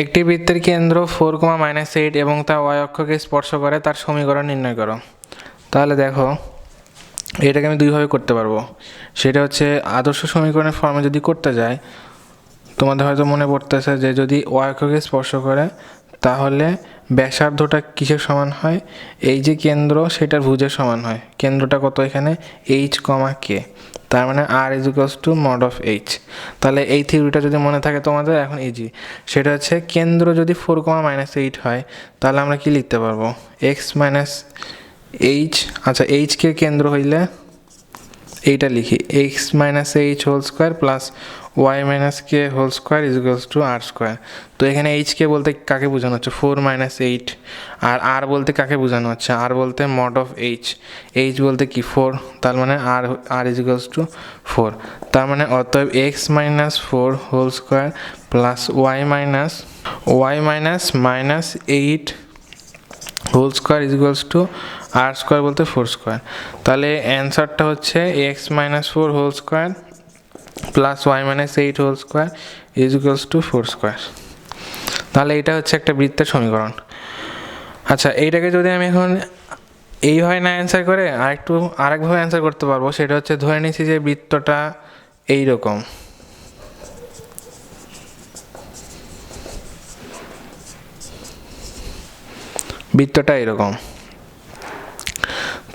একটি বৃত্তের কেন্দ্র 4, এবং তা y অক্ষকে স্পর্শ করে, তার সমীকরণ নির্ণয় করো। তাহলে দেখো, এটাকে আমি দুইভাবে করতে পারবো। সেটা হচ্ছে আদর্শ সমীকরণের ফর্মে যদি করতে যাই, তোমাদের হয়তো মনে পড়তেছে যে যদি y অক্ষকে স্পর্শ করে তাহলে ব্যাসার্ধটা কিসের সমান হয়? এই যে কেন্দ্র সেটার ভুজের সমান হয়। কেন্দ্রটা কত এখানে? h, k, তার মানে r mod of h। তাহলে এই থিওরিটা যদি মনে থাকে তোমাদের, এখন ইজি। সেটা হচ্ছে কেন্দ্র যদি 4, হয় তাহলে আমরা কি লিখতে পারবো? x h, আচ্ছা h কে কেন্দ্র হইলে এইটা লিখি, x h whole square plus y k whole square r²। তো এখানে h কে বলতে কাকে বোঝানো হচ্ছে? 4 - 8। আর r বলতে কাকে বোঝানো হচ্ছে? r বলতে mod of h। h বলতে কি? 4। তার মানে r 4। তার মানে অতএব x - 4 whole square plus y -8 whole square r² বলতে 4²। তাহলে অ্যান্সারটা হচ্ছে x - 4 whole square plus y -8 whole square 4²। তাহলে এটা হচ্ছে একটা বৃত্তের সমীকরণ। আচ্ছা, এইটাকে যদি আমি এখন এইভাবে না অ্যান্সার করে আরেকভাবে অ্যান্সার করতে পারবো। সেটা হচ্ছে ধরে নিচ্ছি যে বৃত্তটা এইরকম,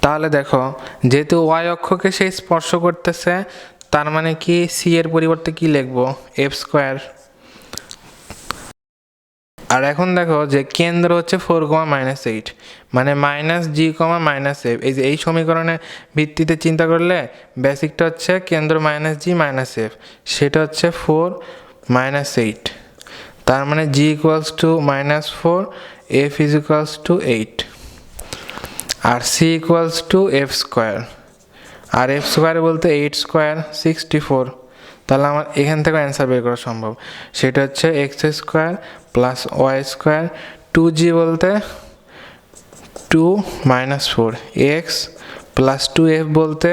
তাহলে দেখো, যেহেতু y অক্ষকে সে স্পর্শ করতেছে, তার মানে কি সি এর পরিবর্তে কি লিখবো? f²। আর এখন দেখো যে কেন্দ্র হচ্ছে 4, মানে -g, -f। এই যে এই সমীকরণের ভিত্তিতে চিন্তা করলে বেসিকটা হচ্ছে কেন্দ্র -g - f, সেটা হচ্ছে 4 - 8। তার মানে g -4, f 8, আর c f²। আর f² বলতে 8² 64। তাহলে আমার এখান থেকে অ্যান্সার বের করা সম্ভব। সেটা হচ্ছে x² প্লাস y², 2g বলতে 2 - 4, x প্লাস 2f বলতে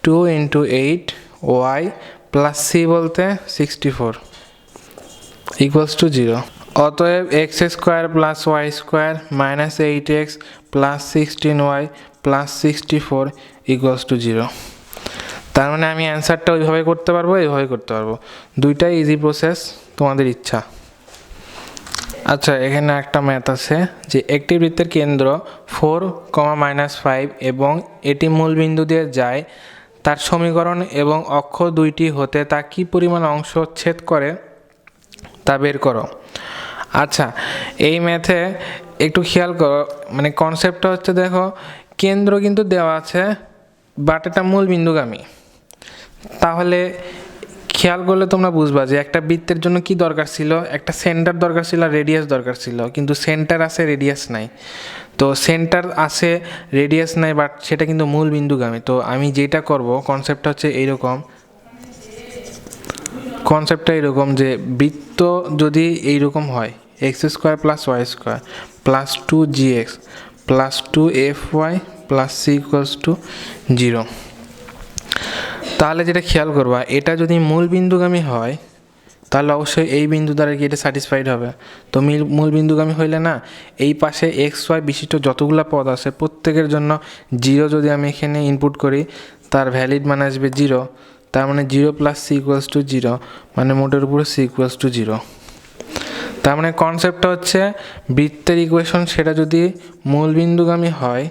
2 × 8, y প্লাস c বলতে 64 = 0। অতএব x² plus y² minus 8x plus 16y plus 64 = 0। তার মানে আমি অ্যান্সারটা ওইভাবে করতে পারবো, এইভাবে করতে পারবো। দুইটাই ইজি প্রসেস, তোমাদের ইচ্ছা। আচ্ছা, এখানে একটা ম্যাথ আছে যে একটি বৃত্তের কেন্দ্র 4, -5 এবং এটি মূল বিন্দু দিয়ে যায়, তার সমীকরণ এবং অক্ষ দুইটি হতে তা কি পরিমাণ অংশ ছেদ করে তা বের করো। আচ্ছা, এই ম্যাথে একটু খেয়াল করো, মানে কনসেপ্টটা হচ্ছে, দেখো কেন্দ্র কিন্তু দেওয়া আছে বাট এটা মূল বিন্দুগামী। তাহলে খেয়াল করলে তোমরা বুঝবা যে একটা বৃত্তের জন্য কি দরকার ছিল? একটা সেন্টার দরকার ছিল, রেডিয়াস দরকার ছিল, কিন্তু সেন্টার আছে রেডিয়াস নাই। তো সেন্টার আছে রেডিয়াস নাই, বাট সেটা কিন্তু মূল বিন্দুগামী। তো আমি যেটা করব, কনসেপ্টটা হচ্ছে এইরকম, যে বৃত্ত যদি এইরকম হয়, x² plus y² plus 2gx plus 2fy plus c = 0, তাহলে যেটা খেয়াল করবা, এটা যদি মূল বিন্দুগামী হয় তাহলে অবশ্যই এই বিন্দু দ্বারা কি এটা স্যাটিসফাইড হবে। তো মূল বিন্দুগামী হইলে না, এই পাশে xy বিশিষ্ট যতগুলো পদ আছে প্রত্যেকের জন্য 0 যদি আমি এখানে ইনপুট করি, তার ভ্যালিড মান আসবে 0। তার মানে 0 প্লাস c = 0, মানে মোটের উপরে c = 0। তার মানে কনসেপ্টটা হচ্ছে বৃত্তের ইকুয়েশন, সেটা যদি মূল বিন্দুগামী হয়,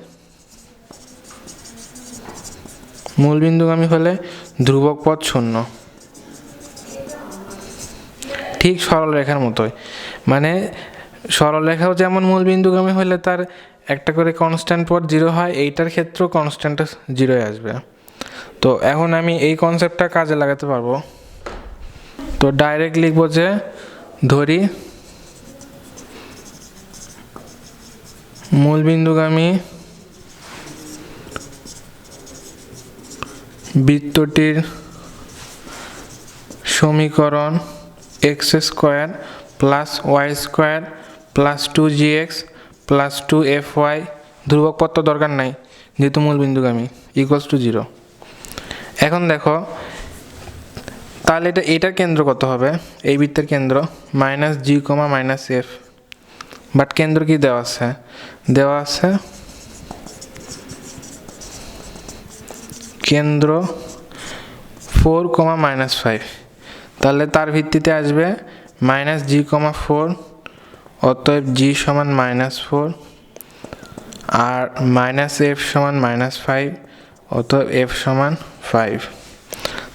মূল বিন্দুগামী হলে ধ্রুবক পদ 0, ঠিক সরলরেখার মতোই। মানে সরলরেখাও যেমন মূল বিন্দুগামী হলে তার একটা করে কনস্ট্যান্ট পদ 0 হয়, এইটার ক্ষেত্রেও কনস্ট্যান্ট 0 আসবে। তো এখন আমি এই কনসেপ্টটা কাজে লাগাতে পারবো। তো ডাইরেক্ট লিখবো যে, ধরি মূল বিন্দুগামী বৃত্তটির সমীকরণ x² plus y² plus 2gx plus 2fy, ধ্রুবক পদ তো দরকার নাই যেহেতু মূল বিন্দুগামী, = 0। এখন দেখো তাহলে এটার কেন্দ্র কত হবে? এই বৃত্তের কেন্দ্র minus G comma minus F, but কেন্দ্র কি দেওয়া আছে? দেওয়া আছে কেন্দ্র 4,-5, তাহলে তার ভিত্তিতে আসবে মাইনাস জি কমা 4, অতএব জি সমান -4 আর মাইনাস এফ সমান -5, অতএব এফ সমান 5।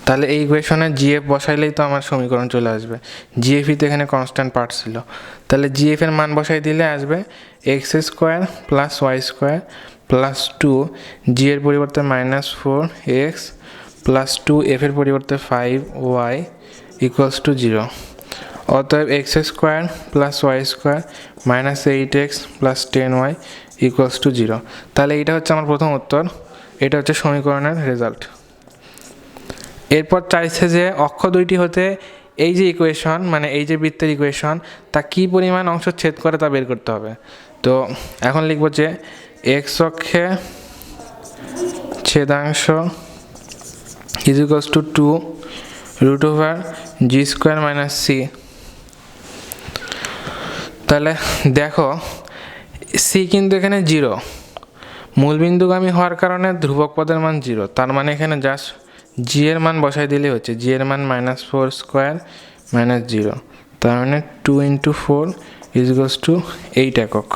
তাহলে এই ইকুয়েশনে জিএফ বসাইলেই তো আমার সমীকরণ চলে আসবে। জিএফই তো এখানে কনস্ট্যান্ট পার্ট ছিল, তাহলে জিএফ এর মান বসাই দিলে আসবে x square plus y square plus 2, g এর পরিবর্তে -4 এক্স প্লাস 2 এফ এর পরিবর্তে 5 ওয়াই ইকুয়ালস টু 0। অতএব x square plus y square -8x plus 10y equals to 0। তাহলে এটা হচ্ছে আমার প্রথম উত্তর, এটা হচ্ছে সমীকরণের রেজাল্ট। এরপর চাইছে যে অক্ষ দুইটি হতে এই যে ইকুয়েশন, মানে এই যে বৃত্তের ইকুয়েশন, তা কী পরিমাণ অংশ ছেদ করে তা বের করতে হবে। তো এখন লিখব যে এক্স অক্ষে ছেদাংশ is equals to 2√g² - c। তাহলে দেখো সি কিন্তু এখানে 0, মূলবিন্দুগামী হওয়ার কারণে ধ্রুবক পদের মান 0, তার মানে এখানে জাস্ট জি এর মান বসাই দিলে হচ্ছে, জি এর মান -4² - 0, তার মানে 2 × 4 = 8 একক।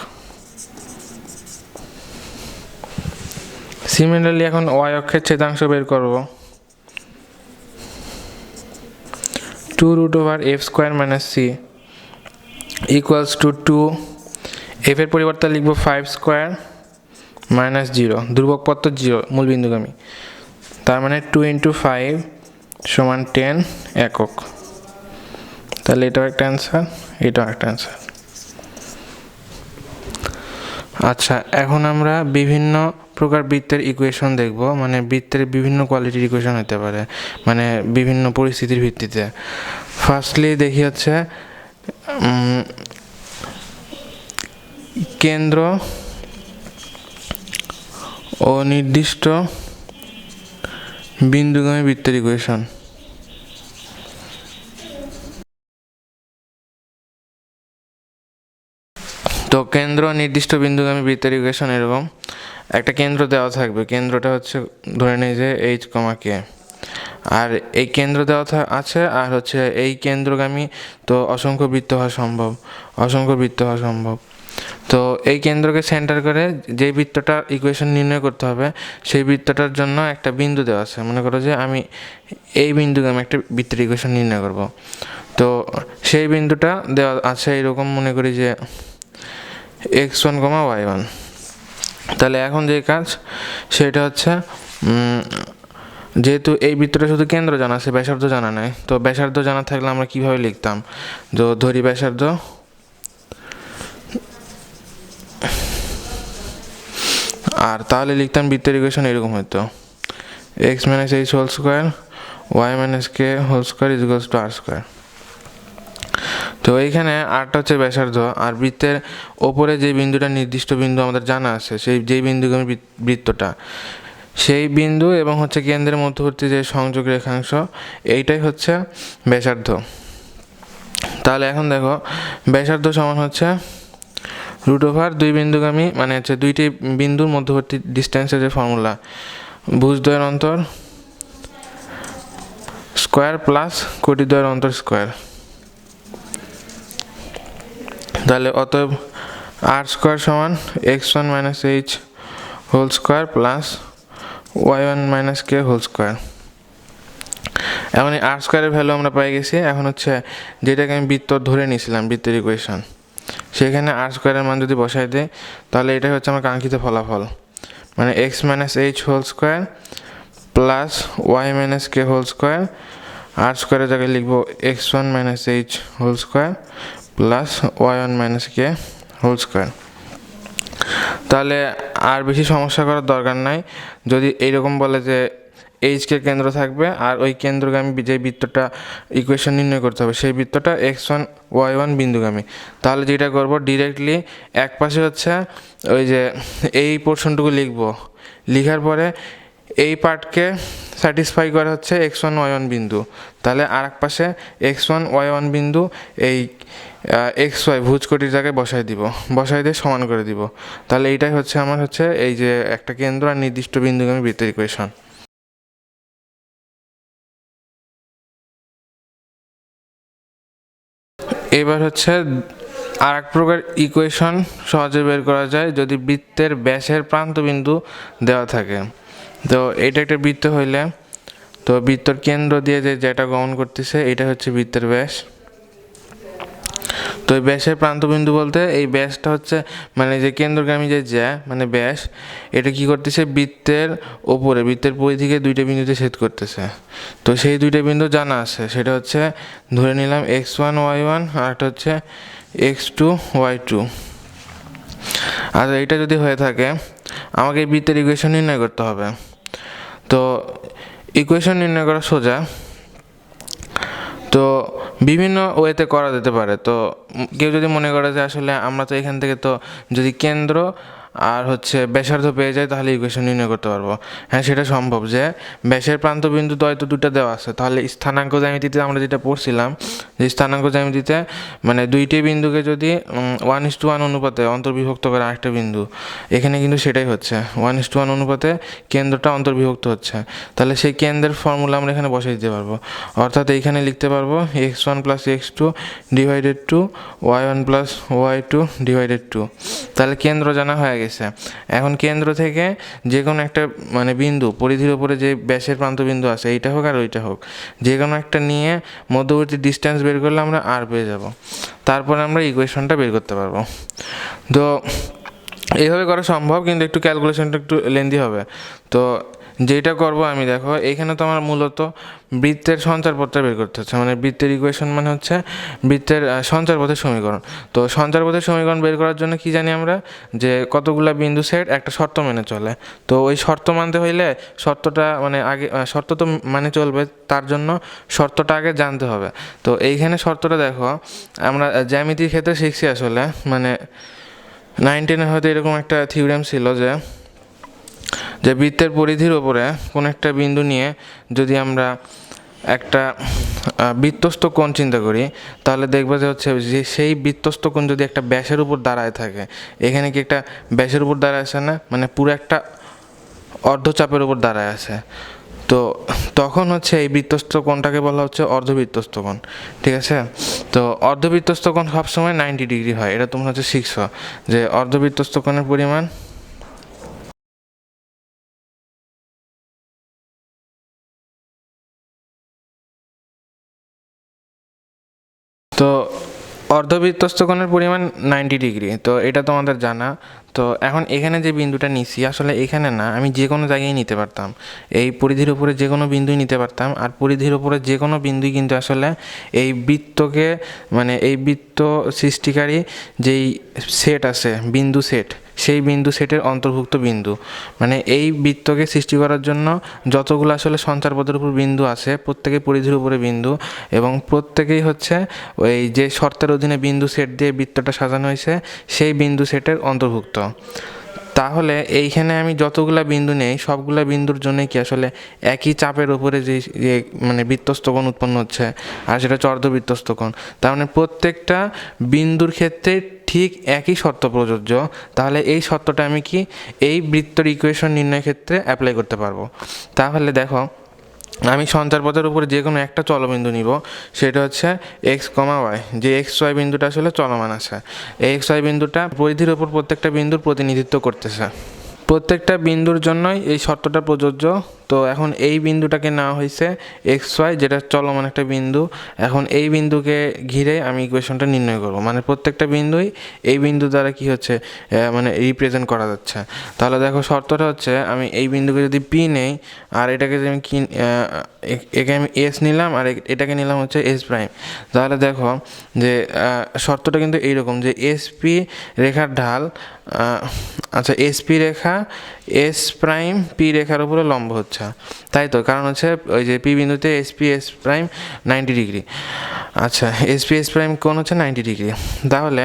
সিমিলারলি এখন ওয়াই অক্ষের ছেদাংশ বের করব, 2√f² - c equals to 2, F এর পরিবর্তে লিখব 5² - 0, ধ্রুবক পদ তো 0, মূলবিন্দুগামী, তার মানে 2 × 5 = 10 একক। তাহলে এটাও একটা অ্যান্সার, এটাও একটা অ্যান্সার। আচ্ছা, এখন আমরা বিভিন্ন প্রকার বৃত্তের ইকুয়েশন দেখব, মানে বৃত্তের বিভিন্ন কোয়ালিটির ইকুয়েশন হতে পারে, মানে বিভিন্ন পরিস্থিতির ভিত্তিতে। ফার্স্টলি দেখি হচ্ছে কেন্দ্র ও নির্দিষ্ট বিন্দুগামী বৃত্তের ইকুয়েশন। তো কেন্দ্র নির্দিষ্ট বিন্দুগামী বৃত্তের ইকুয়েশন এরকম, একটা কেন্দ্র দেওয়া থাকবে, কেন্দ্রটা হচ্ছে ধরে নেই যে এইচ কমা কে, আর এই কেন্দ্র দেওয়া আছে, আর হচ্ছে এই কেন্দ্রগামী তো অসংখ্য বৃত্ত হওয়া সম্ভব, অসংখ্য বৃত্ত হওয়া সম্ভব। তো এই কেন্দ্রকে সেন্টার করে যে বৃত্তটার ইকুয়েশন নির্ণয় করতে হবে, সেই বৃত্তটার জন্য একটা বিন্দু দেওয়া আছে। মনে করো যে আমি এই বিন্দুগামী একটা বৃত্তের ইকুয়েশন নির্ণয় করব, তো সেই বিন্দুটা দেওয়া আছে এরকম, মনে করি যে x1, y1। তাহলে এখন যে কাজ সেটা হচ্ছে, যেহেতু এই বৃত্তটা শুধু কেন্দ্র জানা আছে, ব্যাসার্ধ জানা নাই, তো ব্যাসার্ধ জানা থাকলে আমরা কিভাবে লিখতাম, তো ধরি ব্যাসার্ধ, আর তাহলে লিখতাম বৃত্তের ইকুয়েশন এরকম হতো x - h² y - k² = r²। তো এইখানে আরটা হচ্ছে ব্যাসার্ধ, আর বৃত্তের ওপরে যে বিন্দুটা নির্দিষ্ট বিন্দু আমাদের জানা আছে, সেই যেই বিন্দুগামী বৃত্তটা, সেই বিন্দু এবং হচ্ছে কেন্দ্রের মধ্যবর্তী যে সংযোগ রেখাংশ, এইটাই হচ্ছে ব্যাসার্ধ। তাহলে এখন দেখো ব্যাসার্ধ সমান হচ্ছে √2 বিন্দুগামী, মানে হচ্ছে দুইটি বিন্দুর মধ্যবর্তী ডিস্টেন্সের যে ফর্মুলা, ভুজদ্বয়ের অন্তর স্কোয়ার প্লাস কোটিদ্বয়ের অন্তর স্কোয়ার। তাহলে অতএব r² সমান x1 - h² plus y1 - k²। এখন এই r² এর ভ্যালু আমরা পেয়ে গেছি। এখন হচ্ছে যেটাকে আমি বৃত্ত ধরে নিয়েছিলাম, বৃত্তের ইকুয়েশন, সেখানে r² এর মান যদি বসাই দেয়, তাহলে এটাই হচ্ছে আমার কাঙ্ক্ষিত ফলাফল, মানে x - h² plus y - k², r² এর জায়গায় লিখব x1 - h² plus y1 - k²। তাহলে আর বেশি সমস্যা করার দরকার নাই। যদি এইরকম বলে যে এইচকে কেন্দ্র থাকবে আর ওই কেন্দ্রগামী যে বৃত্তটা ইকুয়েশন নির্ণয় করতে হবে, সেই বৃত্তটা x1 y1 বিন্দুগামী, তাহলে যেটা করব ডিরেক্টলি এক পাশে হচ্ছে ওই যে এই পোর্শনটুকু লিখব, লিখার পরে এই পার্টকে স্যাটিসফাই করে হচ্ছে x1 y1 বিন্দু, তাহলে আর এক পাশে x1 y1 বিন্দু এই xy ভুজকটির জায়গায় বসাই দিয়ে সমান করে দিব। তাহলে এইটাই হচ্ছে আমার হচ্ছে এই যে একটা কেন্দ্র আর নির্দিষ্ট বিন্দুগামী বৃত্তের ইকুয়েশন। এবার হচ্ছে আর এক প্রকার ইকুয়েশন সহজে বের করা যায় যদি বৃত্তের ব্যাসের প্রান্তবিন্দু দেওয়া থাকে। তো এটা একটা বৃত্ত হইলে তো বৃত্তর কেন্দ্র দিয়ে যেটা গমন করতেছে এটা হচ্ছে বৃত্তের ব্যাস। তো এই ব্যাসের প্রান্তবিন্দু বলতে এই ব্যাসটা হচ্ছে মানে যে কেন্দ্রগামী যে মানে ব্যাস, এটা কি করতেছে বৃত্তের ওপরে বৃত্তের পরিধিকে দুইটা বিন্দুতে ছেদ করতেছে। তো সেই দুইটা বিন্দু জানা আছে, সেটা হচ্ছে ধরে নিলাম x1 y1 আর একটা হচ্ছে x2 y2। আর এইটা যদি হয়ে থাকে আমাকে এই বৃত্তের ইকুয়েশন নির্ণয় করতে হবে। তো ইকুয়েশন নির্ণয় করা সোজা, তো বিভিন্ন ওয়েতে করা যেতে পারে। তো কেউ যদি মনে করে যে আসলে আমরা তো এখান থেকে তো যদি কেন্দ্র আর হচ্ছে ব্যাসার্ধ পেয়ে যায় তাহলে ইকুয়েশন নির্ণয় করতে পারবো, হ্যাঁ সেটা সম্ভব। যে ব্যাসের প্রান্তবিন্দু হয়তো দুটো দেওয়া আছে, তাহলে স্থানাঙ্ক জ্যামিতিতে আমরা যেটা পড়ছিলাম যে স্থানাঙ্ক জ্যামিতিতে মানে দুইটি বিন্দুকে যদি 1:1 অনুপাতে অন্তর্বিভক্ত করে আরেকটা বিন্দু, এখানে কিন্তু সেটাই হচ্ছে 1:1 অনুপাতে কেন্দ্রটা অন্তর্বিভক্ত হচ্ছে। তাহলে সেই কেন্দ্রের ফর্মুলা আমরা এখানে বসাই দিতে পারবো, অর্থাৎ এইখানে লিখতে পারবো x1 + x2 divided two y1 + y2 divided two. তাহলে কেন্দ্র জানা হয়ে গেছে। এখন কেন্দ্র থেকে যে কোনো একটা মানে বিন্দু পরিধির উপরে যে ব্যাসের প্রান্তবিন্দু আছে এইটা হোক আর ওইটা হোক, যে কোনো একটা নিয়ে মধ্যবর্তী ডিস্টেন্স বের করলে আমরা আর পেয়ে যাব, তারপরে আমরা ইকুয়েশনটা বের করতে পারবো। তো এইভাবে করা সম্ভব, কিন্তু একটু ক্যালকুলেশনটা একটু লেন্দি হবে। তো যেটা করব আমি, দেখো এইখানে তো আমার মূলত বৃত্তের সঞ্চারপথটা বের করতে হচ্ছে, মানে বৃত্তের ইকুয়েশন মানে হচ্ছে বৃত্তের সঞ্চারপথের সমীকরণ। তো সঞ্চারপথের সমীকরণ বের করার জন্য কি জানি আমরা যে কতগুলা বিন্দু সেট একটা শর্ত মেনে চলে। তো ওই শর্ত মানতে হইলে শর্তটা মানে আগে শর্ত তো মানে চলবে, তার জন্য শর্তটা আগে জানতে হবে। তো এইখানে শর্তটা দেখো আমরা জ্যামিতির ক্ষেত্রে শিখছি আসলে, মানে 9-10 হয়তো এরকম একটা থিওরেম ছিল যে বৃত্তের পরিধির ওপরে কোনো একটা বিন্দু নিয়ে যদি আমরা একটা বৃত্তস্থ কোণ চিন্তা করি, তাহলে দেখবে যে হচ্ছে যে সেই বৃত্তস্থ কোণ যদি একটা ব্যাসের উপর দাঁড়ায় থাকে, এখানে কি একটা ব্যাসের উপর দাঁড়ায় আছে না, মানে পুরো একটা অর্ধচাপের উপর দাঁড়ায় আছে। তো তখন হচ্ছে এই বৃত্তস্থ কোণটাকে বলা হচ্ছে অর্ধবৃত্তস্থ কোণ, ঠিক আছে। তো অর্ধবৃত্তস্থ কোণ সবসময় 90 ডিগ্রি হয়, এটা তোমরা হচ্ছে শিখছো যে অর্ধবৃত্তস্থ কোণের পরিমাণ তো অর্ধবৃত্তস্থ কোণের পরিমাণ 90 ডিগ্রি, তো এটা তোমাদের জানা। তো এখন এখানে যে বিন্দুটা নিছি আসলে এখানে না, আমি যে কোনো জায়গায় নিতে পারতাম, এই পরিধির উপরে যে কোনো বিন্দুই নিতে পারতাম। আর পরিধির উপরে যে কোনো বিন্দুই কিন্তু আসলে এই বৃত্তকে মানে এই বৃত্ত সৃষ্টিকারী যেই সেট আছে বিন্দু সেট, সেই বিন্দু সেটের অন্তর্ভুক্ত বিন্দু। মানে এই বৃত্তকে সৃষ্টি করার জন্য যতগুলো আসলে সঞ্চারপথের উপর বিন্দু আছে প্রত্যেকেই পরিধির উপরে বিন্দু, এবং প্রত্যেকেই হচ্ছে ওই যে শর্তের অধীনে বিন্দু সেট দিয়ে বৃত্তটা সাজানো হয়েছে সেই বিন্দু সেটের অন্তর্ভুক্ত। তাহলে এইখানে আমি যতগুলা বিন্দু নেই সবগুলা বিন্দুর জন্য কি আসলে একই চাপের উপরে যে মানে বৃত্তস্থ কোণ উৎপন্ন হচ্ছে, আর সেটা হচ্ছে অর্ধবৃত্তস্থ কোণ। তার মানে প্রত্যেকটা বিন্দুর ক্ষেত্রে ঠিক একই শর্ত প্রযোজ্য। তাহলে এই শর্তটা আমি কি এই বৃত্তর ইকুয়েশন নির্ণয়ের ক্ষেত্রে অ্যাপ্লাই করতে পারবো। তাহলে দেখো আমি সঞ্চারপথের উপরে যে কোনো একটা চলবিন্দু নিব, সেটা হচ্ছে x,y, যে xy বিন্দুটা আসলে চলমান আছে। এই xy বিন্দুটা পরিধির ওপর প্রত্যেকটা বিন্দুর প্রতিনিধিত্ব করতেছে, প্রত্যেকটা বিন্দুর জন্যই এই শর্তটা প্রযোজ্য। তো এখন এই বিন্দুটাকে নেওয়া হয়েছে xy, যেটা চলমান একটা বিন্দু। এখন এই বিন্দুকে ঘিরে আমি ইকুয়েশনটা নির্ণয় করব, মানে প্রত্যেকটা বিন্দুই এই বিন্দু দ্বারা কি হচ্ছে মানে রিপ্রেজেন্ট করা যাচ্ছে। তাহলে দেখো শর্তটা হচ্ছে আমি এই বিন্দুকে যদি পি নেই আর এটাকে যদি আমি একে আমি এস নিলাম আর এটাকে নিলাম হচ্ছে এস প্রাইম, তাহলে দেখো যে শর্তটা কিন্তু এইরকম যে এসপি রেখার ঢাল আচ্ছা এসপি রেখা এস প্রাইম পি রেখার উপরে লম্ব হচ্ছে, তাই তো? কারণ হচ্ছে ওই যে পি বিন্দুতে এসপি এস প্রাইম 90 ডিগ্রি। আচ্ছা এসপি এস প্রাইম কোণ হচ্ছে 90 ডিগ্রি। তাহলে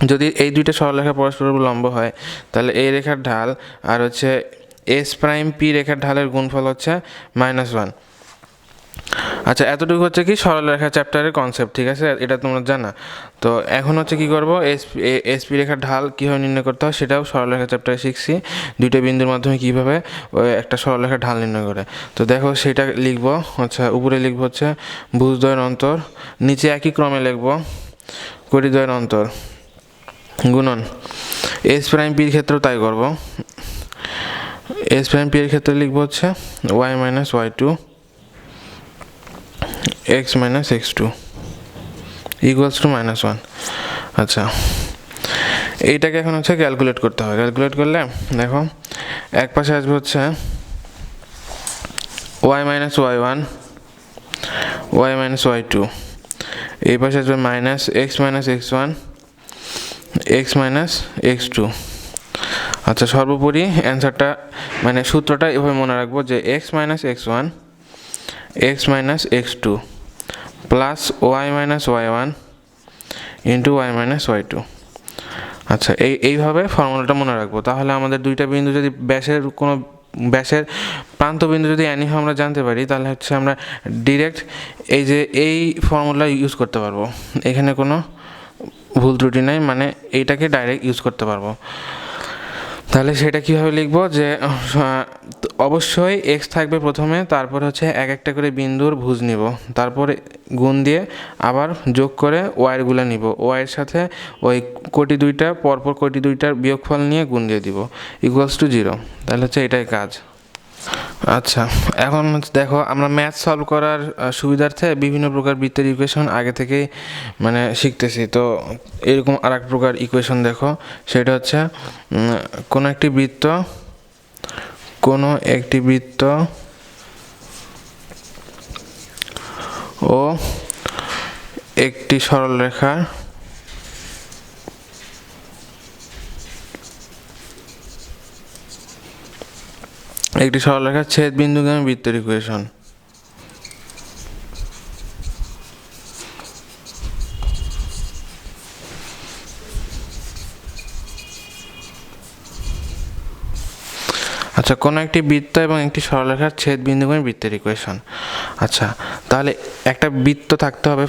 যদি এই দুইটা সরলরেখা পরস্পর লম্ব হয় তাহলে এই রেখার ঢাল আর হচ্ছে এস প্রাইম পি রেখার ঢালের গুণফল হচ্ছে -1। আচ্ছা, এতটুকু হচ্ছে কি সরলরেখা চ্যাপ্টারের কনসেপ্ট, ঠিক আছে, এটা তোমরা জানা। তো এখন হচ্ছে কি করব, এসপি রেখার ঢাল কীভাবে নির্ণয় করতে হয় সেটাও সরলরেখা চ্যাপ্টারে শিখছি, দুইটা বিন্দুর মাধ্যমে কীভাবে একটা সরলরেখার ঢাল নির্ণয় করে। তো দেখো সেটা লিখব, আচ্ছা উপরে লিখব হচ্ছে ভুজদ্বয়ের অন্তর, নিচে একই ক্রমে লিখব কটিদ্বয়ের অন্তর গুণন এস প্রাইম পির ক্ষেত্রেও তাই করব। এস প্রাইম পি এর ক্ষেত্রে লিখব হচ্ছে y minus y two x minus x two equals to -1। আচ্ছা, এইটাকে এখন হচ্ছে ক্যালকুলেট করতে হবে। ক্যালকুলেট করলে দেখো এক পাশে আসবে হচ্ছে y minus Y one y minus y two, এই পাশে আসবে minus x minus x one x minus x two. আচ্ছা, সর্বোপরি অ্যান্সারটা মানে সূত্রটা এভাবে মনে রাখবো যে x minus x one x minus x two plus y minus Y one into y minus y two. আচ্ছা, এইভাবে ফর্মুলাটা মনে রাখবো। তাহলে আমাদের দুইটা বিন্দু যদি ব্যাসের প্রান্ত বিন্দু যদি অ্যানিভাবে আমরা জানতে পারি, তাহলে হচ্ছে আমরা ডিরেক্ট এই ফর্মুলা ইউজ করতে পারবো, এখানে কোনো ভুল ত্রুটি নাই, মানে এইটাকে ডাইরেক্ট ইউজ করতে পারবো। তাহলে সেটা কীভাবে লিখবো, যে অবশ্যই এক্স থাকবে প্রথমে, তারপর হচ্ছে এক একটা করে বিন্দুর ভুজ নিব, তারপরে গুণ দিয়ে আবার যোগ করে ওয়াইয়েরগুলো নিব, ওয়াইয়ের সাথে ওই কোটি দুইটা পরপর কোটি দুইটার বিয়োগফল নিয়ে গুণ দিয়ে দিব ইকুয়ালস টু 0। তাহলে হচ্ছে এটাই কাজ। আচ্ছা, এখন দেখো আমরা ম্যাথ সলভ করার সুবিধার্থে বিভিন্ন প্রকার বৃত্তের ইকুয়েশন আগে থেকেই মানে শিখতেছি। তো এরকম আর এক প্রকার ইকুয়েশন দেখো, সেটা হচ্ছে কোনো একটি বৃত্ত ও একটি সরলরেখার ছেদ বিন্দুগামী বৃত্তের ইকুয়েশন। আচ্ছা, কোনো একটি বৃত্ত এবং একটি সরলরেখার ছেদ বিন্দুগামী বৃত্তের ইকুয়েশন। আচ্ছা, তাহলে একটা বৃত্ত থাকতে হবে,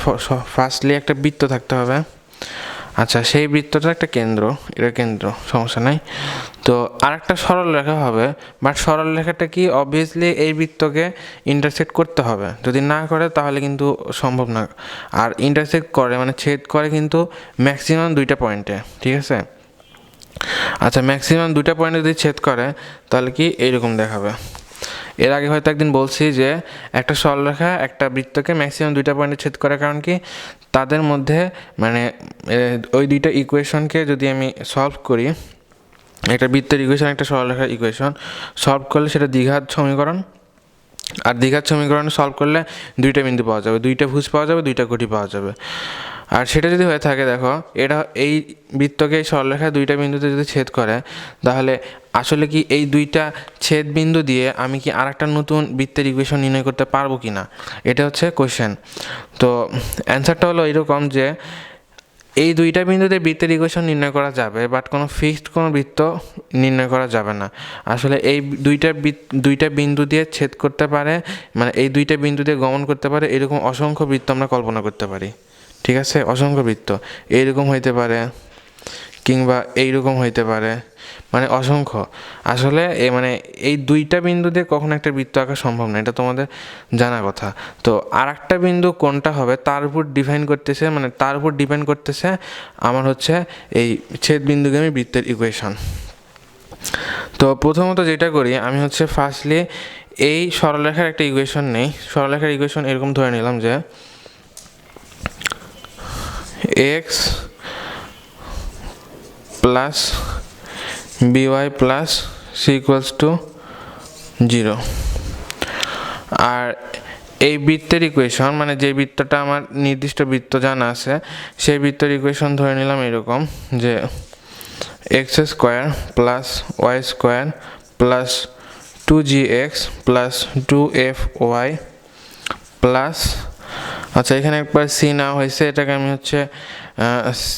ফার্স্টলি একটা বৃত্ত থাকতে হবে। আচ্ছা, সেই বৃত্তটা একটা কেন্দ্র, এটা কেন্দ্র, সমস্যা নাই। তো আর একটা সরলরেখা হবে, বাট সরলরেখাটা কি অবভিয়াসলি এই বৃত্তকে ইন্টারসেক্ট করতে হবে, যদি না করে তাহলে কিন্তু সম্ভব না। আর ইন্টারসেক্ট করে মানে ছেদ করে কিন্তু ম্যাক্সিমাম দুইটা পয়েন্টে, ঠিক আছে। আচ্ছা, ম্যাক্সিমাম দুইটা পয়েন্টে যদি ছেদ করে তাহলে কি এইরকম দেখাবে। এর আগে হয়তো একদিন বলছি যে একটা সরলরেখা একটা বৃত্তকে ম্যাক্সিমাম দুইটা পয়েন্টে ছেদ করে, কারণ কি তাদের মধ্যে মানে ওই দুইটা ইকুয়েশনকে যদি আমি সলভ করি, একটা বৃত্তের ইকুয়েশন একটা সরলরেখার ইকুয়েশন সলভ করলে সেটা দ্বিঘাত সমীকরণ, আর দ্বিঘাত সমীকরণ সলভ করলে দুইটা বিন্দু পাওয়া যাবে, দুইটা ভুজ পাওয়া যাবে, দুইটা কোটি পাওয়া যাবে। আর সেটা যদি হয়ে থাকে, দেখো এটা এই বৃত্তকে এই সরলরেখায় দুইটা বিন্দুতে যদি ছেদ করে, তাহলে আসলে কি এই দুইটা ছেদ বিন্দু দিয়ে আমি কি আর একটা নতুন বৃত্তের ইকুয়েশন নির্ণয় করতে পারবো কি না, এটা হচ্ছে কোয়েশ্চেন। তো অ্যান্সারটা হলো এরকম যে এই দুইটা বিন্দুতে বৃত্তের ইকুয়েশন নির্ণয় করা যাবে, বাট কোনো ফিক্সড কোনো বৃত্ত নির্ণয় করা যাবে না। আসলে এই দুইটা বিন্দু দিয়ে ছেদ করতে পারে, মানে এই দুইটা বিন্দু দিয়ে গমন করতে পারে, এরকম অসংখ্য বৃত্ত আমরা কল্পনা করতে পারি, ঠিক আছে। অসংখ্য বৃত্ত এইরকম হইতে পারে, কিংবা এইরকম হইতে পারে, মানে অসংখ্য। আসলে মানে এই দুইটা বিন্দু দিয়ে কখনো একটা বৃত্ত আঁকা সম্ভব না, এটা তোমাদের জানা কথা। তো আর একটা বিন্দু কোনটা হবে তার উপর ডিপেন্ড করতেছে আমার হচ্ছে এই ছেদ বিন্দুগামী বৃত্তের ইকুয়েশন। তো প্রথমত যেটা করি আমি হচ্ছে ফার্স্টলি এই সরলরেখার একটা ইকুয়েশন নেই। সরলরেখার ইকুয়েশন এরকম ধরে নিলাম যে x plus by plus c equals to 0। আর এই বৃত্তের ইকুয়েশন মানে যে বৃত্তটা আমার নির্দিষ্ট বৃত্ত জানা আছে, সেই বৃত্তের ইকুয়েশন ধরে নিলাম এরকম যে x square plus y square plus 2gx plus 2fy plus, আচ্ছা এখানে একবার সি নেওয়া হয়েছে, এটাকে আমি হচ্ছে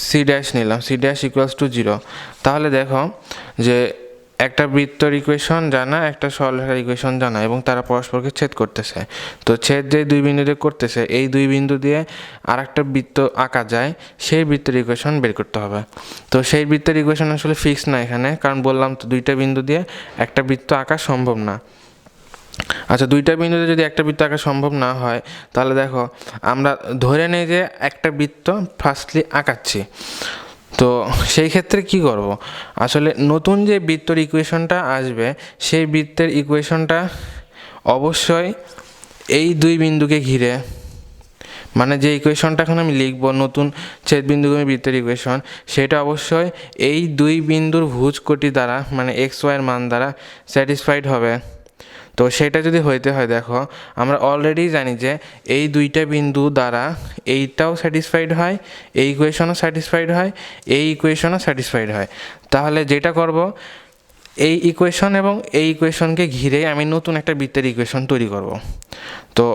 সি ড্যাশ নিলাম, সি ড্যাশ ইকুয়ালস টু 0। তাহলে দেখো যে একটা বৃত্তর ইকুয়েশন জানা, একটা সরলরেখার ইকুয়েশন জানা, এবং তারা পরস্পরকে ছেদ করতেছে। তো ছেদ যে দুই বিন্দু দিয়ে করতেছে, এই দুই বিন্দু দিয়ে আর একটা বৃত্ত আঁকা যায়, সেই বৃত্তের ইকুয়েশন বের করতে হবে। তো সেই বৃত্তের ইকুয়েশন আসলে ফিক্স না এখানে, কারণ বললাম তো দুইটা বিন্দু দিয়ে একটা বৃত্ত আঁকা সম্ভব না। আচ্ছা, দুইটা বিন্দুতে যদি একটা বৃত্ত আঁকা সম্ভব না হয়, তাহলে দেখো আমরা ধরে নেই যে একটা বৃত্ত ফার্স্টলি আঁকাচ্ছি। তো সেই ক্ষেত্রে কি করব, আসলে নতুন যে বৃত্তর ইকুয়েশনটা আসবে, সেই বৃত্তের ইকুয়েশনটা অবশ্যই এই দুই বিন্দুকে ঘিরে, মানে যে ইকুয়েশনটা এখন আমি লিখব নতুন ছেদবিন্দুগামী বৃত্তের ইকুয়েশন, সেটা অবশ্যই এই দুই বিন্দুর ভুজকোটি দ্বারা, মানে এক্স ওয়াইয়ের মান দ্বারা স্যাটিসফাইড হবে। তো সেটা যদি হইতে হয়, দেখো আমরা অলরেডি জানি যে এই দুইটা বিন্দু দ্বারা এইটাও স্যাটিসফাইড হয়, এই ইকুয়েশনও স্যাটিসফাইড হয়, এই ইকুয়েশনও স্যাটিসফাইড হয়। তাহলে যেটা করব, এই ইকুয়েশন এবং এই ইকুয়েশনকে ঘিরে আমি নতুন একটা বৃত্তের ইকুয়েশন তৈরি করব। তো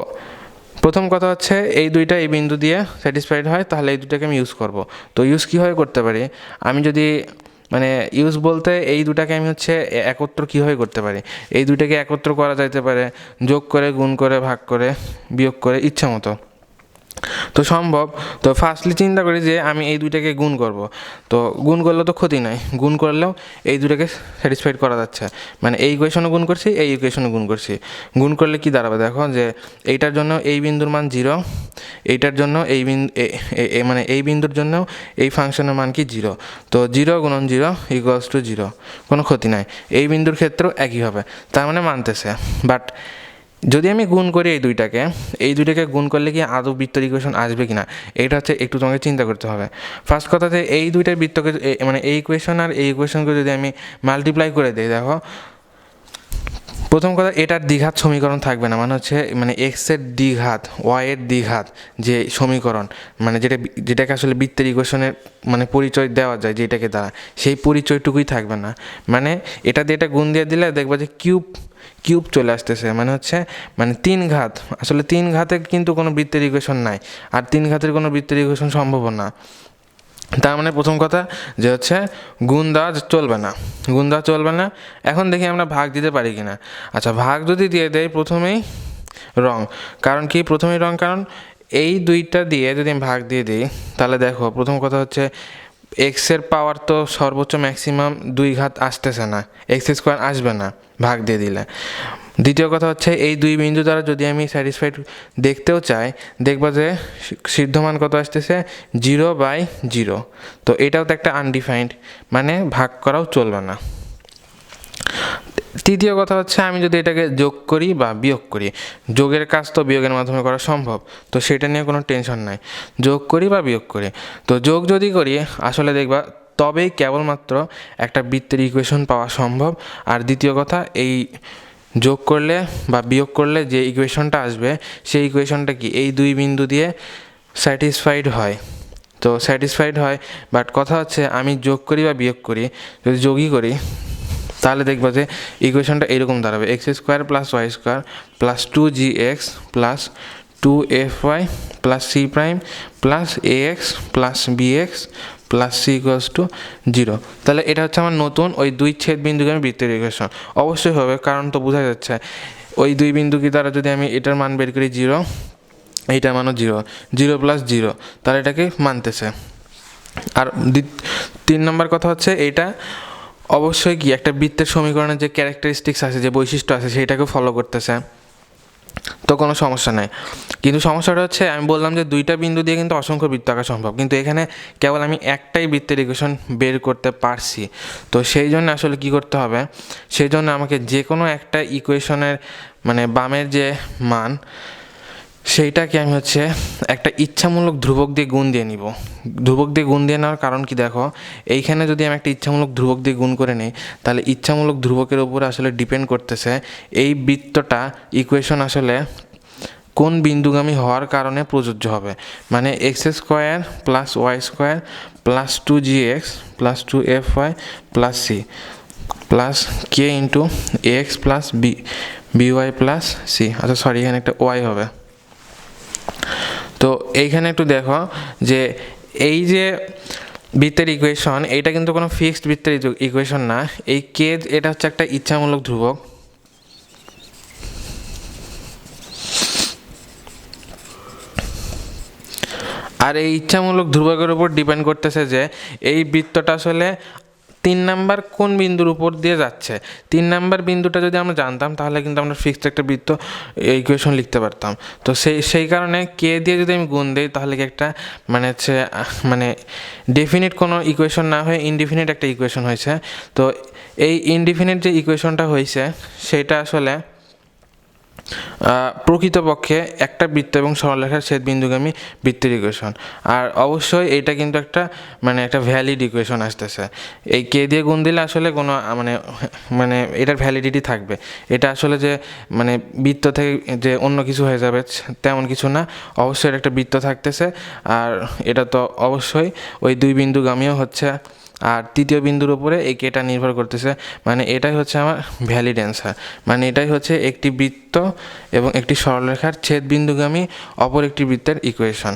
প্রথম কথা হচ্ছে এই দুইটা এই বিন্দু দিয়ে স্যাটিসফাইড হয়, তাহলে এই দুটাকে আমি ইউজ করব। তো ইউজ কীভাবে করতে পারি, আমি যদি মানে ইউজ বলতে এই দুটাকে আমি হচ্ছে একত্র কীভাবে করতে পারি, এই দুটাকে একত্র করা যাইতে পারে যোগ করে, গুণ করে, ভাগ করে, বিয়োগ করে, ইচ্ছা মতো। তো সম্ভব। তো ফার্স্টলি চিন্তা করি যে আমি এই দুইটাকে গুণ করব। তো গুণ করলে তো ক্ষতি নাই, গুণ করলেও এই দুটাকে স্যাটিসফাইড করা যাচ্ছে। মানে এই ইকুয়েশনও গুণ করছি, এই ইকুয়েশনও গুণ করছি। গুণ করলে কি দাঁড়াবে, দেখো যে এইটার জন্য এই বিন্দুর মান 0, এইটার জন্য এই বিন্দু মানে এই বিন্দুর জন্য এই ফাংশনের মান কি 0। তো 0 গুণন 0 ইকুয়ালস টু 0, কোনো ক্ষতি নাই। এই বিন্দুর ক্ষেত্রেও একই হবে, তার মানে মানতেছে। বাট যদি আমি গুণ করি এই দুইটাকে গুণ করলে কি আদৌ বৃত্তের ইকুয়েশন আসবে কি না, এটা হচ্ছে একটু তোমাকে চিন্তা করতে হবে। ফার্স্ট কথা যে এই দুইটার বৃত্তকে, মানে এই ইকুয়েশন আর এই ইকুয়েশনকে যদি আমি মাল্টিপ্লাই করে দিই, দেখো প্রথম কথা এটার দ্বিঘাত সমীকরণ থাকবে না, মানে হচ্ছে মানে এক্সের দ্বিঘাত, ওয়াইয়ের দ্বিঘাত যে সমীকরণ, মানে যেটাকে আসলে বৃত্তের ইকুয়েশনের মানে পরিচয় দেওয়া যায় যেটাকে দ্বারা, সেই পরিচয়টুকুই থাকবে না। মানে এটা দিয়ে এটা গুণ দিয়ে দিলে দেখবা যে কিউব চলে আসতেছে, মানে হচ্ছে মানে 3 ঘাত। আসলে 3 ঘাতে কিন্তু কোনো বৃত্তের ইকুয়েশন নাই, আর 3 ঘাতের কোনো বৃত্তের ইকুয়েশন সম্ভব না। তার মানে প্রথম কথা যে হচ্ছে গুণ দেওয়া চলবে না। এখন দেখি আমরা ভাগ দিতে পারি কি না। আচ্ছা, ভাগ যদি দিয়ে দেয় প্রথমেই রং, কারণ কি প্রথমেই রং, কারণ এই দুইটা দিয়ে যদি আমি ভাগ দিয়ে দিই, তাহলে দেখো প্রথম কথা হচ্ছে এক্সের পাওয়ার তো সর্বোচ্চ ম্যাক্সিমাম 2 ঘাত আসতেছে না, এক্স স্কোয়ার আসবে না ভাগ দিয়ে দিলে। দ্বিতীয় কথা হচ্ছে এই দুই বিন্দু দ্বারা যদি আমি স্যাটিসফাইড দেখতেও চাই, দেখবা যে সিদ্ধমান কত আসতেছে 0/0। তো এটাও তো একটা আনডিফাইন্ড, মানে ভাগ করাও চলবে না। তৃতীয় কথা হচ্ছে আমি যদি এটাকে যোগ করি বা বিয়োগ করি, যোগের কাজ তো বিয়োগের মাধ্যমে করা সম্ভব, তো সেটা নিয়ে কোনো টেনশন নাই। যোগ করি বা বিয়োগ করি, তো যোগ যদি করি আসলে দেখবা তবেই কেবলমাত্র একটা বৃত্তের ইকুয়েশন পাওয়া সম্ভব। আর দ্বিতীয় কথা, এই যোগ করলে বা বিয়োগ করলে যে ইকুয়েশনটা আসবে, সেই ইকুয়েশনটা কি এই দুই বিন্দু দিয়ে স্যাটিসফাইড হয়। তো স্যাটিসফাইড হয়, বাট কথা হচ্ছে আমি যোগ করি বা বিয়োগ করি, যদি যোগই করি তাহলে দেখবা যে ইকুয়েশনটা এরকম দাঁড়াবে, x square plus y square plus 2gx plus 2fy plus c prime plus ax plus bx plus c equals to 0। তাহলে এটা হচ্ছে আমার নতুন ওই দুই ছেদ বিন্দুগামী বৃত্তের ইকুয়েশন। অবশ্যই হবে, কারণ তো বোঝা যাচ্ছে ওই দুই বিন্দুকে দ্বারা যদি আমি এটার মান বের করি 0, এইটার মানও 0 প্লাস 0, তাহলে এটাকে মানতেছে। আর 3 নম্বর কথা হচ্ছে এইটা অবশ্যই কি একটা বৃত্তের সমীকরণের যে ক্যারেক্টারিস্টিক্স আছে, যে বৈশিষ্ট্য আছে, সেইটাকে ফলো করতেছে, তো কোনো সমস্যা নেই। কিন্তু সমস্যাটা হচ্ছে আমি বললাম যে দুইটা বিন্দু দিয়ে কিন্তু অসংখ্য বৃত্ত আঁকা সম্ভব, কিন্তু এখানে কেবল আমি একটাই বৃত্তের ইকুয়েশন বের করতে পারছি। তো সেই জন্য আসলে কি করতে হবে, সেই জন্য আমাকে যে কোনো একটা ইকুয়েশনের মানে বামের যে মান, সেইটাকে আমি হচ্ছে একটা ইচ্ছামূলক ধ্রুবক দিয়ে গুণ দিয়ে নিব। ধ্রুবক দিয়ে গুণ দিয়ে নেওয়ার কারণ কি, দেখো এইখানে যদি আমি একটা ইচ্ছামূলক ধ্রুবক দিয়ে গুণ করে নিই, তাহলে ইচ্ছামূলক ধ্রুবকের উপরে আসলে ডিপেন্ড করতেছে এই বৃত্তটা ইকুয়েশন আসলে কোন বিন্দুগামী হওয়ার কারণে প্রযোজ্য হবে। মানে x square plus y square plus 2gx plus 2fy plus c plus K into x plus by plus c. আচ্ছা সরি, এখানে একটা ওয়াই হবে। তো এইখানে একটু দেখো যে এই যে বৃত্তের ইকুয়েশন, এইটা কিন্তু কোনো ফিক্সড বৃত্তের ইকুয়েশন না। এই কে এটা হচ্ছে একটা ইচ্ছামূলক ধ্রুবক। আর এই ইচ্ছামূলক ধ্রুবকের উপর ডিপেন্ড করতেছে যে এই বৃত্তটা আসলে 3 নাম্বার কোন বিন্দুর উপর দিয়ে যাচ্ছে। 3 নাম্বার বিন্দুটা যদি আমরা জানতাম তাহলে কিন্তু আমরা ফিক্সড একটা বৃত্ত ইকুয়েশন লিখতে পারতাম। তো সেই কারণে কে দিয়ে যদি আমি গুণ দিই তাহলে কি একটা মানে হচ্ছে মানে ডেফিনিট কোনো ইকুয়েশন না হয়ে ইনডিফিনিট একটা ইকুয়েশন হয়েছে। তো এই ইনডিফিনিট যে ইকুয়েশনটা হয়েছে সেটা আসলে প্রকৃতপক্ষে একটা বৃত্ত এবং সরলরেখার ছেদবিন্দুগামী বৃত্তের ইকুয়েশন। আর অবশ্যই এইটা কিন্তু একটা মানে একটা ভ্যালিড ইকুয়েশন আসতেছে। এই কে দিয়ে গুণ দিলে আসলে কোনো মানে এটার ভ্যালিডিটি থাকবে। এটা আসলে যে মানে বৃত্ত থেকে যে অন্য কিছু হয়ে যাবে তেমন কিছু না, অবশ্যই এটা একটা বৃত্ত থাকতেছে। আর এটা তো অবশ্যই ওই দুই বিন্দুগামীও হচ্ছে। আর তৃতীয় বিন্দুর উপরে এই কেটা নির্ভর করতেছে, মানে এটাই হচ্ছে আমার ভ্যালিড অ্যান্সার। মানে এটাই হচ্ছে একটি বৃত্ত এবং একটি সরলরেখার ছেদবিন্দুগামী অপর একটি বৃত্তের ইকুয়েশন।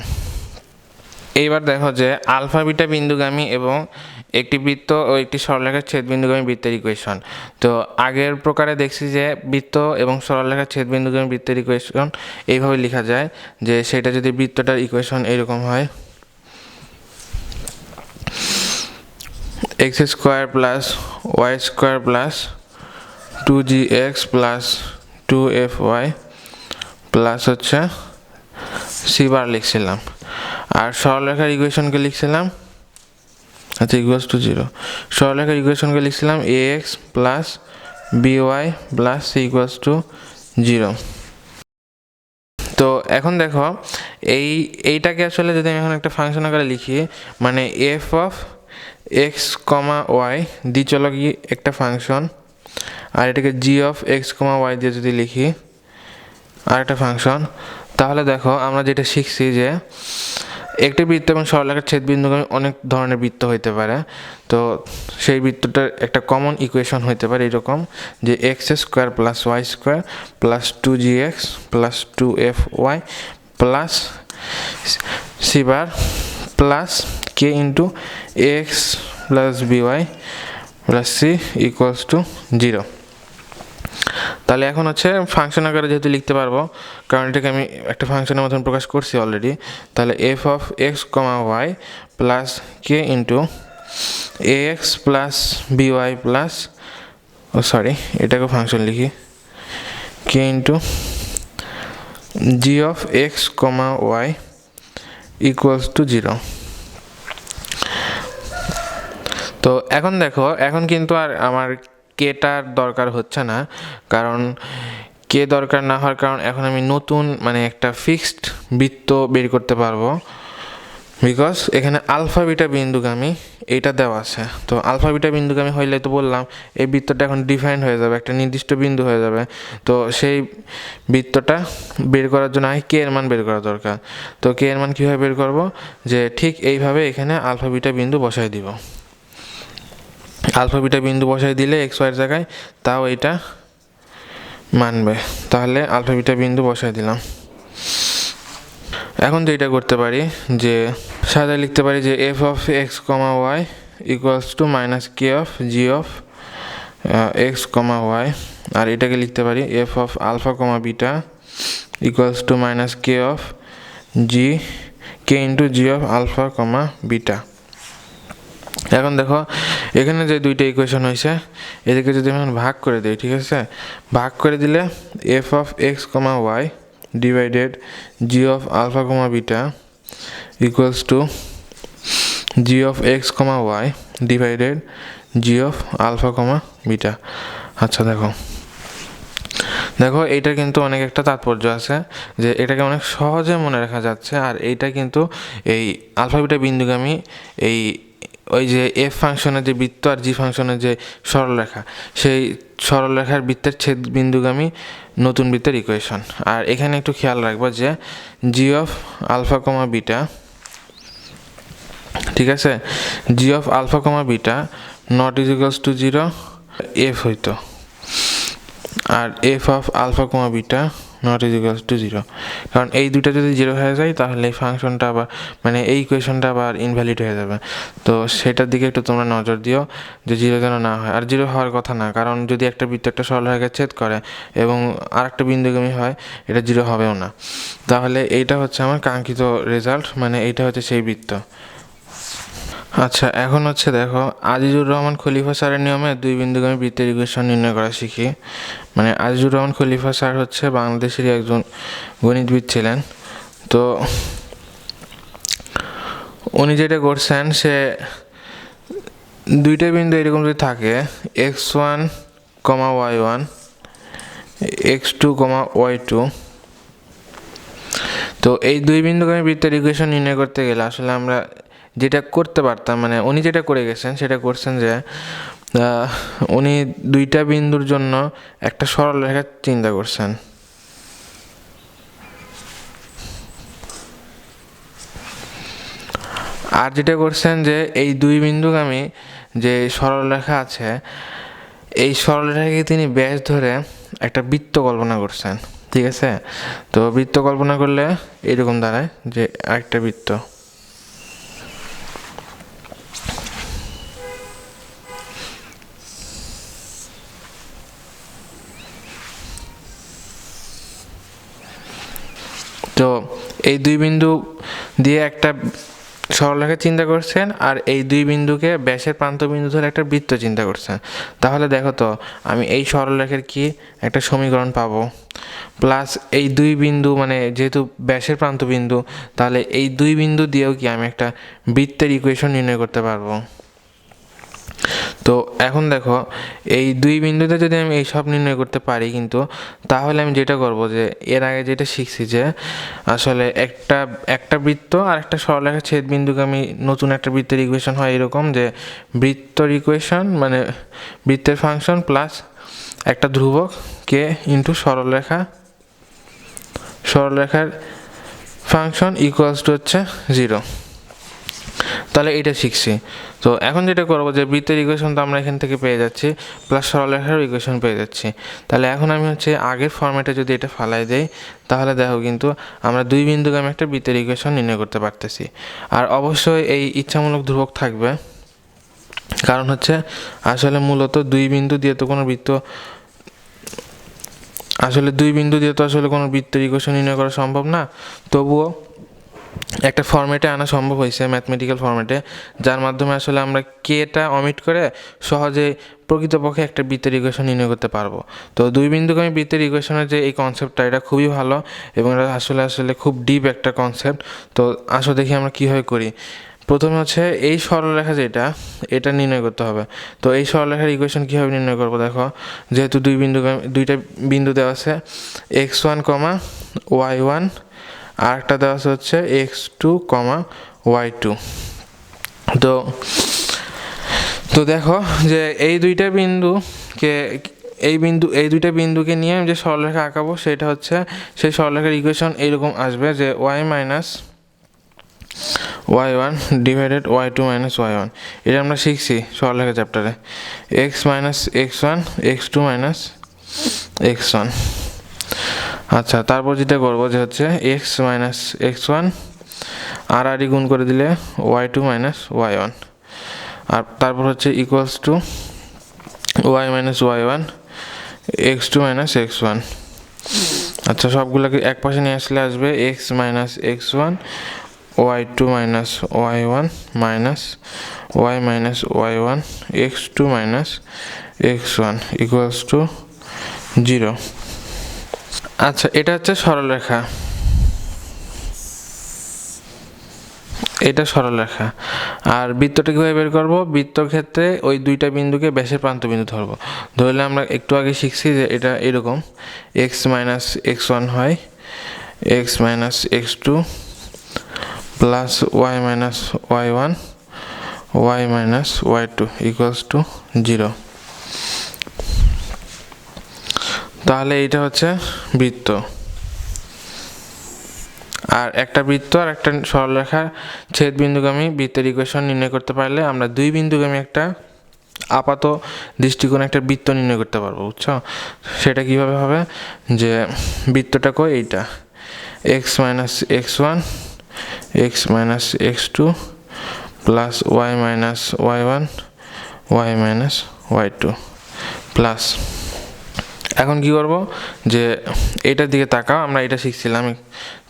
এইবার দেখো যে আলফা বিটা বিন্দুগামী এবং একটি বৃত্ত ও একটি সরলরেখার ছেদবিন্দুগামী বৃত্তের ইকুয়েশন। তো আগের প্রকারে দেখছি যে বৃত্ত এবং সরলরেখার ছেদবিন্দুগামী বৃত্তের ইকুয়েশন এইভাবে লেখা যায় যে সেটা যদি বৃত্তটার ইকুয়েশন এরকম হয়, x square plus y square plus 2gx plus 2fy plus হচ্ছে সি বার লিখছিলাম। আর সরলরেখার ইকুয়েশনকে লিখছিলাম আচ্ছা ইকুয়ালস টু 0। সরলরেখার ইকুয়েশনকে লিখছিলাম ax plus by plus c equals to 0। তো এখন দেখো এইটাকে আসলে যদি আমি এখন একটা ফাংশন আকারে লিখি, মানে F of x comma Y দ্বিচলকী একটা ফাংশন, আর এটাকে G of x comma Y দিয়ে যদি লিখি আর একটা ফাংশন, তাহলে দেখো আমরা যেটা শিখছি যে একটি বৃত্ত এবং সরলরেখার ছেদবিন্দুগামী অনেক ধরনের বৃত্ত হইতে পারে। তো সেই বৃত্তটার একটা কমন ইকুয়েশন হইতে পারে এরকম যে x square plus y square plus 2gx plus 2fy plus c bar plus K into x plus by plus c equals to 0। তাহলে এখন হচ্ছে ফাংশন আকারে যেহেতু লিখতে পারবো, কারণ এটাকে আমি একটা ফাংশনের মতন প্রকাশ করছি অলরেডি। তাহলে F of x comma Y plus K into A X plus by plus এটাকে ফাংশন লিখি K into G of x comma Y equals to 0। তো এখন দেখো এখন কিন্তু আর আমার কেটার দরকার হচ্ছে না, কারণ কে দরকার না হওয়ার কারণ এখন আমি নতুন মানে একটা ফিক্সড বৃত্ত বের করতে পারবো, বিকজ এখানে আলফা বিটা বিন্দুগামী এইটা দেওয়া আছে। তো আলফা বিটা বিন্দুগামী হইলে তো বললাম এই বৃত্তটা এখন ডিফাইন্ড হয়ে যাবে, একটা নির্দিষ্ট বিন্দু হয়ে যাবে। তো সেই বৃত্তটা বের করার জন্য আগে কে এর মান বের করা দরকার। তো কে এর মান কীভাবে বের করব, যে ঠিক এইভাবে এখানে আলফা বিটা বিন্দু বসাই দিব। আলফা বিটা বিন্দু বসাই দিলে এক্স ওয়াইয়ের জায়গায় তাও এইটা মানবে। তাহলে আলফা বিটা বিন্দু বসাই দিলাম। এখন যেটা করতে পারি যে সাদা লিখতে পারি যে F of x comma Y equals to minus K of G of x comma Y, আর এটাকে লিখতে পারি F of alpha comma beta equals to minus K of G K into G of alpha comma beta. এখন দেখো এখানে যে দুইটা equation হয়েছে এদেরকে যদি আমি ভাগ করে দিই, ঠিক আছে, ভাগ করে দিলে f of x comma y divided g of alpha comma beta equals to g of x comma y divided g of alpha comma beta. আচ্ছা দেখো এইটা কিন্তু অনেক একটা তাৎপর্য আছে যে এটাকে অনেক সহজে মনে রাখা যাচ্ছে। আর এইটা কিন্তু এই আলফা বিটা বিন্দুগামী এই ওই যে এফ ফাংশনের যে বৃত্ত আর জি ফাংশনের যে সরলরেখা, সেই সরলরেখার বৃত্তের ছেদ বিন্দুগামী নতুন বৃত্তের ইকুয়েশন। আর এখানে একটু খেয়াল রাখবো যে G of alpha comma beta, ঠিক আছে, G of alpha comma beta not is equals to 0 F হইতো, আর F of alpha comma beta not is equals to zero, কারণ এই দুটো যদি জিরো হয়ে যায় তাহলে এই ফাংশনটা আবার মানে এই ইকুয়েশনটা আবার ইনভ্যালিড হয়ে যাবে। তো সেটার দিকে একটু তোমরা নজর দিও যে জিরো যেন না হয়। আর জিরো হওয়ার কথা না, কারণ যদি একটা বৃত্ত একটা সরলরেখা ছেদ করে এবং আর একটা বিন্দুগামী হয়, এটা জিরো হবেও না। তাহলে এইটা হচ্ছে আমার কাঙ্ক্ষিত রেজাল্ট, মানে এইটা হচ্ছে সেই বৃত্ত। আচ্ছা, এখন হচ্ছে দেখো আজিজুর রহমান খলিফা স্যারের নিয়মে দুই বিন্দুগামী বৃত্তের ইকুয়েশন নির্ণয় করা শিখি। মানে আজিজুর রহমান খলিফা স্যার হচ্ছে বাংলাদেশেরই একজন গণিতবিদ ছিলেন। তো উনি যেটা করছেন, সে দুইটা বিন্দু এরকম যদি থাকে x1, y1, x2, y2, তো এই দুই বিন্দুগামী বৃত্তের ইকুয়েশন নির্ণয় করতে গেলে আসলে আমরা যেটা করতে পারতাম, মানে উনি যেটা করে গেছেন সেটা করছেন যে উনি দুইটা বিন্দুর জন্য একটা সরলরেখা চিন্তা করছেন। আর যেটা করছেন যে এই দুই বিন্দুগামী যে সরলরেখা আছে, এই সরলরেখাকে তিনি ব্যাস ধরে একটা বৃত্ত কল্পনা করছেন। ঠিক আছে, তো বৃত্ত কল্পনা করলে এরকম দাঁড়ায় যে আরেকটা বৃত্ত। তো এই দুই বিন্দু দিয়ে একটা সরলরেখা চিন্তা করছেন, আর এই দুই বিন্দুকে ব্যাসের প্রান্ত বিন্দু ধরে একটা বৃত্ত চিন্তা করছেন। তাহলে দেখো তো আমি এই সরলরেখার কি একটা সমীকরণ পাবো, প্লাস এই দুই বিন্দু মানে যেহেতু ব্যাসের প্রান্ত বিন্দু, তাহলে এই দুই বিন্দু দিয়েও কি আমি একটা বৃত্তের ইকুয়েশন নির্ণয় করতে পারবো। তো এখন দেখো এই দুই বিন্দুতে যদি আমি এই সব নির্ণয় করতে পারি, কিন্তু তাহলে আমি যেটা করব যে এর আগে যেটা শিখছি যে আসলে একটা বৃত্ত আর একটা সরলরেখা ছেদ বিন্দুকে আমি নতুন একটা বৃত্তের ইকুয়েশন হয় এরকম যে বৃত্তর ইকুয়েশন মানে বৃত্তের ফাংশন প্লাস একটা ধ্রুবক কে ইন্টু সরলরেখার ফাংশন ইকুয়ালস টু হচ্ছে জিরো। তাহলে এটা শিখছি। তো এখন যেটা করবো যে বৃত্তের ইকুয়েশন তো আমরা এখান থেকে পেয়ে যাচ্ছি, প্লাস সরলরেখার ইকুয়েশন পেয়ে যাচ্ছি। তাহলে এখন আমি হচ্ছে আগের ফর্ম্যাটে যদি এটা ফালাই দেই, তাহলে দেখো কিন্তু আমরা দুই বিন্দুগামী একটা বৃত্তের ইকুয়েশন নির্ণয় করতে পারতেছি। আর অবশ্যই এই ইচ্ছামূলক ধ্রুবক থাকবে, কারণ হচ্ছে আসলে মূলত দুই বিন্দু দিয়ে তো কোনো বৃত্ত আসলে কোনো বৃত্তের ইকুয়েশন নির্ণয় করা সম্ভব না। তবুও একটা ফর্মেটে আনা সম্ভব হয়েছে, ম্যাথমেটিক্যাল ফর্মেটে, যার মাধ্যমে আসলে আমরা কেটা অমিট করে সহজে প্রকৃতপক্ষে একটা বৃত্তের ইকুয়েশন নির্ণয় করতে পারবো। তো দুই বিন্দুগামী বৃত্তের ইকুয়েশনের যে এই কনসেপ্টটা, এটা খুবই ভালো এবং এটা আসলে খুব ডিপ একটা কনসেপ্ট। তো আসো দেখি আমরা কীভাবে করি। প্রথমে হচ্ছে এই সরলরেখা যেটা, এটা নির্ণয় করতে হবে। তো এই সরলরেখার ইকুয়েশন কীভাবে নির্ণয় করবো, দেখো যেহেতু দুইটা বিন্দু দেওয়া আছে x1, y1, আর একটা দেওয়া আছে হচ্ছে x2, y2। তো দেখো যে এই দুইটা বিন্দুকে নিয়ে আমি যে সরলরেখা আঁকাবো সেটা হচ্ছে সেই সরলরেখার ইকুয়েশন এইরকম আসবে যে y minus y1 divided y2 minus y1। এটা আমরা শিখছি সরলরেখা চ্যাপ্টারে, x minus x1, x2 minus x1। আচ্ছা, তারপর যেটা করবো যে হচ্ছে x মাইনাস x1 আর গুণ করে দিলে y2 মাইনাস y1, আর তারপর হচ্ছে equals to y minus y1, x2 minus x1। আচ্ছা, সবগুলোকে এক পাশে নিয়ে আসলে আসবে x minus x1, y2 minus y1 minus y minus y1, x2 minus x1 equals to 0। আচ্ছা, এটা হচ্ছে সরলরেখা, এটা সরলরেখা। আর বৃত্তটা কীভাবে বের করবো, বৃত্তর ক্ষেত্রে ওই দুইটা বিন্দুকে ব্যাসের প্রান্ত বিন্দু ধরবো। ধরলে আমরা একটু আগে শিখছি যে এটা এরকম x মাইনাস x1 হয় x minus x2 plus y minus y1, y minus y2 equals to 0। তাহলে এইটা হচ্ছে বৃত্ত। আর একটা বৃত্ত আর একটা সরলরেখা ছেদ বিন্দুগামী বৃত্তের ইকুয়েশন নির্ণয় করতে পারলে আমরা দুই বিন্দুগামী একটা আপাত দৃষ্টিকোণে একটা বৃত্ত নির্ণয় করতে পারবো, বুঝছো? সেটা কিভাবে হবে, যে বৃত্তটা কই, এইটা x minus x one x minus x two plus y minus Y one y minus y two plus, এখন কি করব, যে এইটার দিকে তাকাও, আমরা এটা শিখছিলাম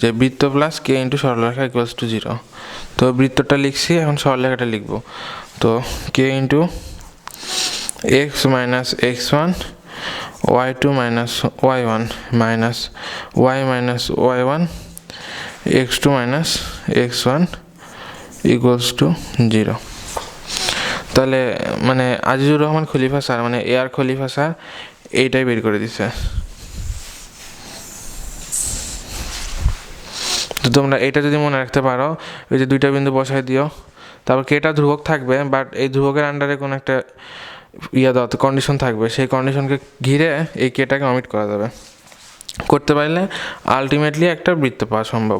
যে বৃত্ত প্লাস কে ইন্টু সরলরেখা ইকুয়ালস টু 0। তো বৃত্তটা লিখছি, এখন সরলরেখাটা লিখব। তো K into X minus x one Y two minus Y one minus Y minus Y one X two minus x one equals to 0। তাহলে মানে আজিজুর রহমান খলিফা স্যার, মানে এ আর খলিফা স্যার এইটাই বের করে দিছে। তো তোমরা এটা যদি মনে রাখতে পারো, ওই যে দুইটা বিন্দু বসায় দিও, তারপর কেটা ধ্রুবক থাকবে, বাট এই ধ্রুবকের আন্ডারে কোনো একটা দেওয়া কন্ডিশন থাকবে, সেই কন্ডিশনকে ঘিরে এই কেটাকে অমিট করা যাবে। করতে পারলে আলটিমেটলি একটা বৃত্ত পাওয়া সম্ভব।